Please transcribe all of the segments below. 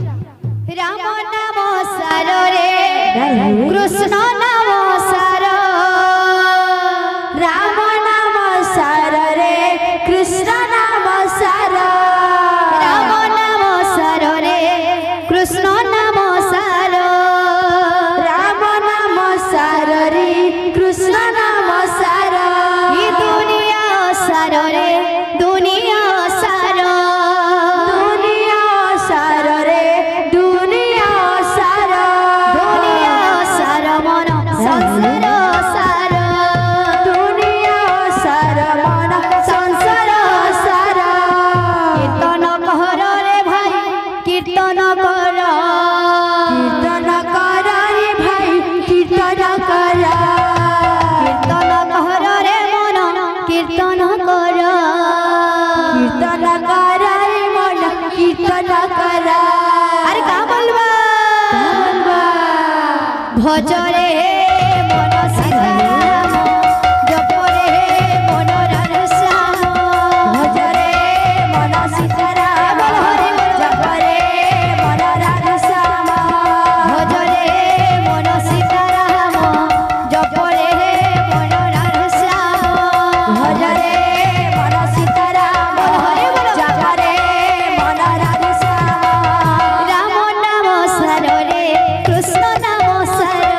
राम नाम सार रे कृष्ण नाम सार राम नाम सार रे कृष्ण नाम सार राम नाम सार रे कृष्ण नाम सार राम नाम सार रे कृष्ण नाम सार ये दुनिया सार रे दुनिया सार दुनिया सार रे दुनिया सार दुनिया सार मन संसार सार दुनिया सार मन संसार सार कीर्तन कर रे भाई कीर्तन कर कीर्तन कर रे भाई कीर्तन कर कीर्तन कर रे मन कीर्तन कर कीर्तन कर रे मन कीर्तन कर अरे का बोलबा भज रे मन सीताराम जप रे मन राधा श्याम भज रे मन सीताराम जप रे मन राधा श्याम भज रे मन सीताराम जप रे मन राधा श्याम भज रे मन सीताराम जप रे मन राधा श्याम राम नाम सार रे कृष्ण नाम सार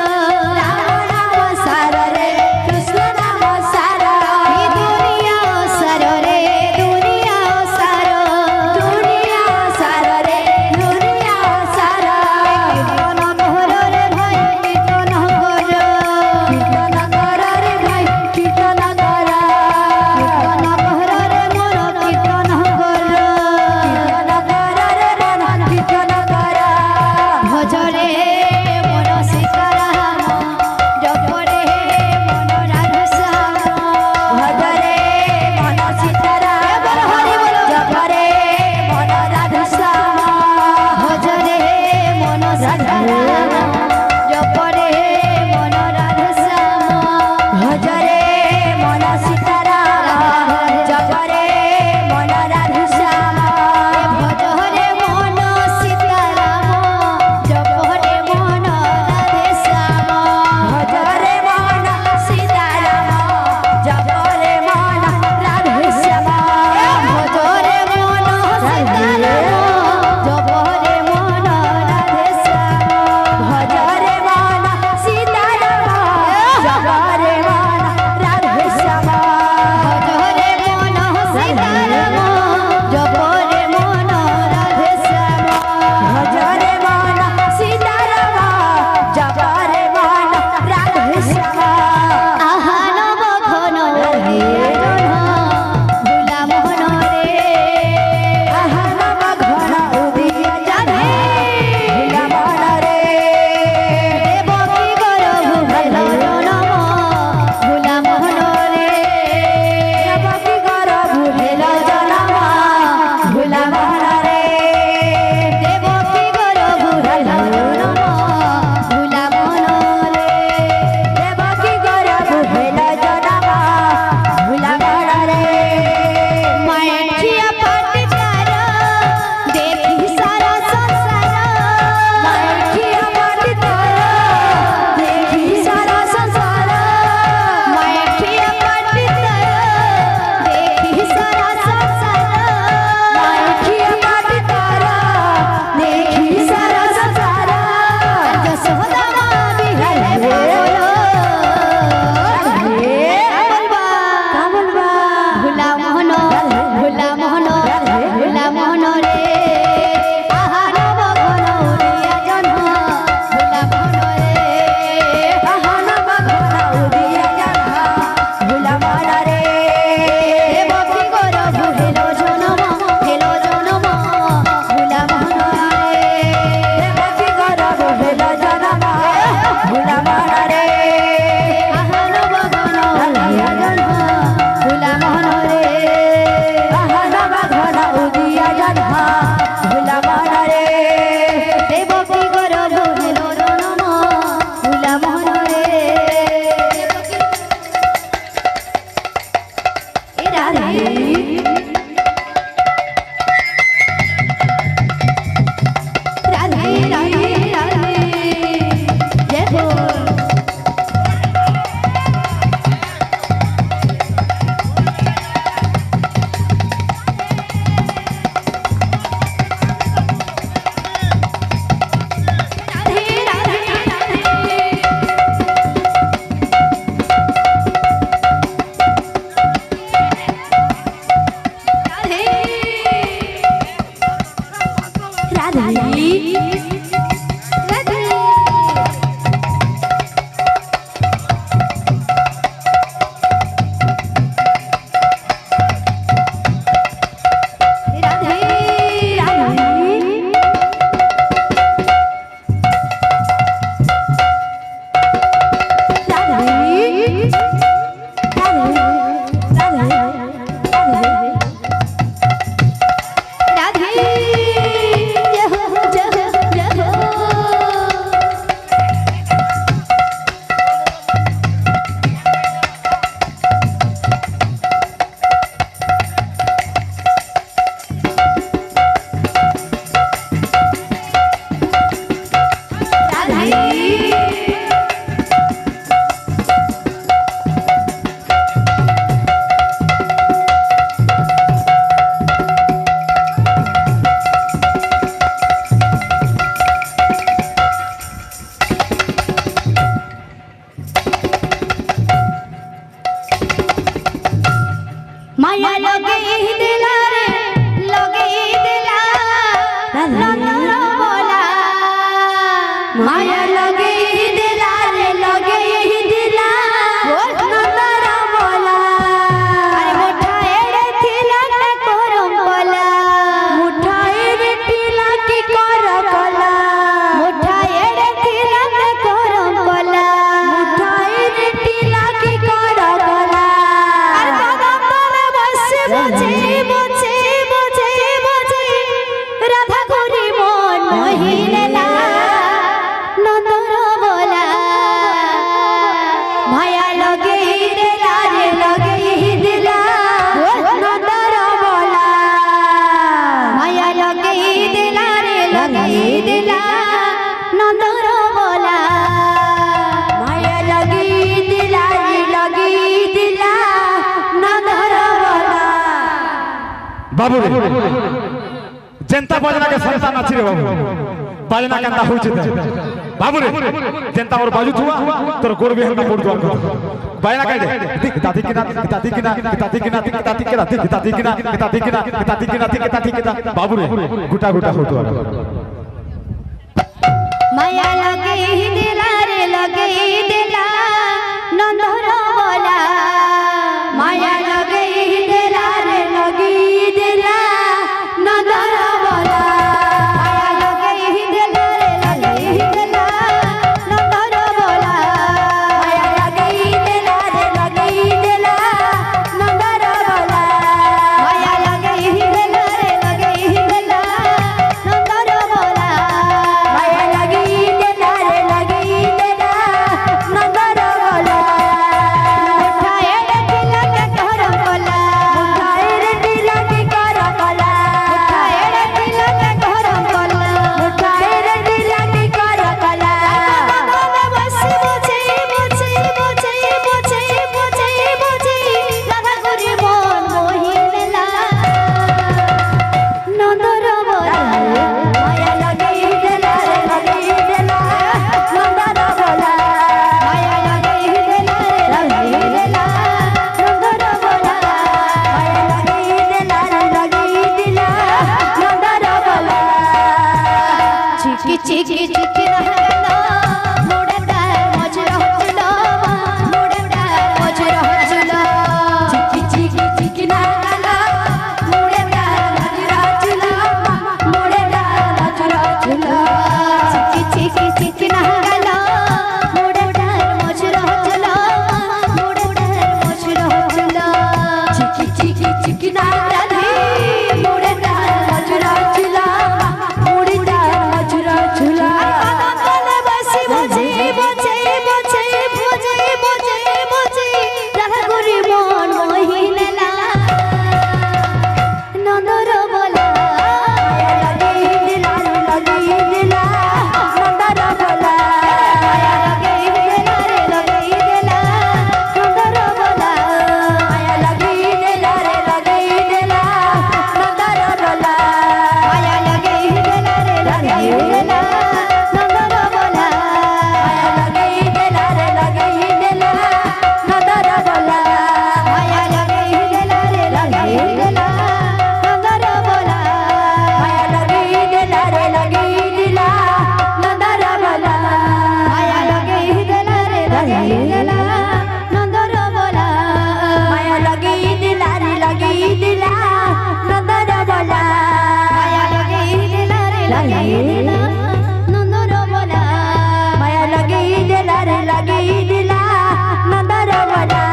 রাধে माया लगे दिला रे लगे दिला नंदर बोला माया लगे दिला रे लगे दिला नंदर बोला अरे मोठा एड़े थिला के करम बोला मुठा एड़े थिला की कर कला मोठा एड़े थिला के करम बोला मुठा एड़े थिला की कर कला अरे कदम तले बस बुझे बुझे बुझे बुझे राधा गोरी मन मोहिलेला नंदर बोला माया लगे दिला रे लगे दिला नंदर बोला माया लगे दिला रे लगे दिला नंदर बोला माया लगी दिला रे लगी दिला नंदर बोला बाबू रे जनता बाजना के संतान अछि रे बाबू बाजना केंता होय छै बाबू रे जनता और बाजू थुआ तोर गोर बेहन का पोड़ दुआ बाजना कह दे दिख दादी की ना दादी की ना दादी की ना दादी की ना दादी की ना दादी की ना दादी की ना दादी की ना बाबू रे गुटा गुटा हो तो माया लगे दिला रे लगे दिला नंदर बोला माया लगी दिला रे लगी दिला नंदर बोला माया लगे दिला रे लगे दिला नंदर बोला माया लगी दिला रे लगी दिला नंदर बोला माया लगे दिला रे लगे दिला नंदर बोला माया लगी दिला रे लगी दिला नंदर बोला मोठा एड़े थिला के करम बोला मुठा एड़े थिला की कर कला मोठा एड़े थिला के करम बोला मुठा एड़े थिला की कर कला कदम बस बुझे बुझे बुझे बुझे बुझे बुझे राधा गोरी मन मोहिलेला नंदर बोला माया लगी दिला रे लगी दिला नंदर बोला माया लगे दिला रे लगे दिला नंदर बोला माया लगी दिला रे लगी दिला नंदर बोला चिकी चिकी चिकी रहला मोड़ता मजरा चला मोड़ता मजरा चला चिकी चिकी चिकी नाला मुड़ेदा नजरा चुला मुड़ेदा नजरा चुला चिकी चिकी चिकी रहला मोड़ता मजरा चला मोड़ता मजरा चला चिकी चिकी चिकी नाला मुड़ेदा नजरा चुला मुड़ेदा नजरा चुला कदम तले बस দেলা নন্দর বলা মায়া লাগি দিলা রে লাগি দিলা নন্দর বলা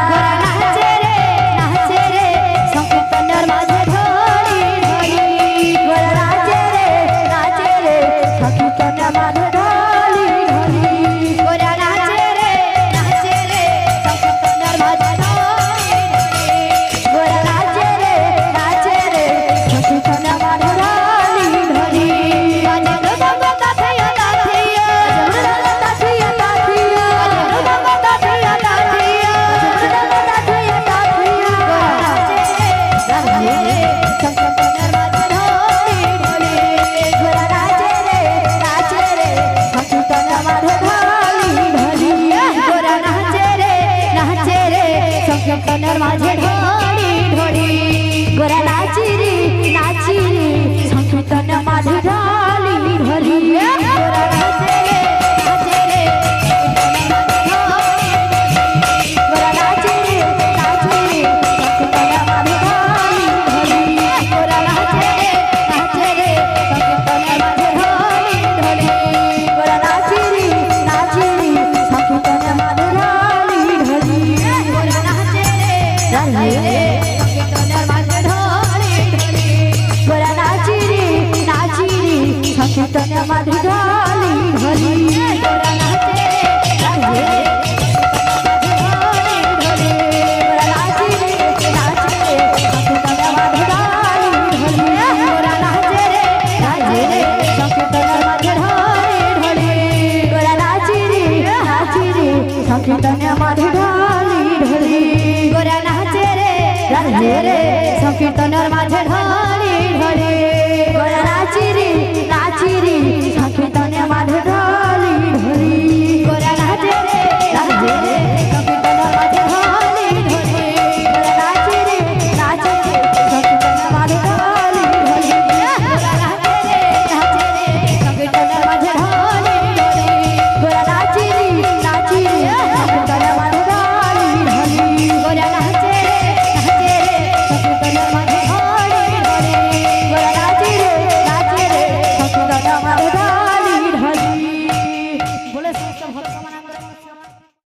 গোরা নাচে রে সংকীর্তনের মাঝে ধরি ধরি গোরা নাচে রে সংকীর্তন মাঝে ধরি ধরি গোরা নাচে রে সংকীর্তনের মাঝে ধরি গোরা নাচে রে সংকীর্তন মাঝে ধরি ধরি বাজে রঙ্গ তাথিয়া তাথিয়া তাথিয়া তাথিয়া বাজে রঙ্গ তাথিয়া তাথিয়া তাথিয়া তাথিয়া সংকীর্তনের মাঝে ধরি ধরি গোরা নাচে রে সংকীর্তন মাঝে ধরি ধরি গোরা নাচে রে সংকীর্তনের মাঝে ধরি ধরি গোরা নাচি রে সংকীর্তন মাঝে ধরি ধরি গোরা নাচে রে গোরা নাচি রে সংকীর্তন মাঝে ধরি ধরি গোরা নাচে রে সংকীর্তনের মাঝে ধরি ধরি গোরা নাচি রে সংকীর্তন মাঝে ধরি ধরি গোরা নাচে রে সংকীর্তনের মাঝে ধরি ধরি গোরা নাচি রে সংকীর্তন মাঝে ধরি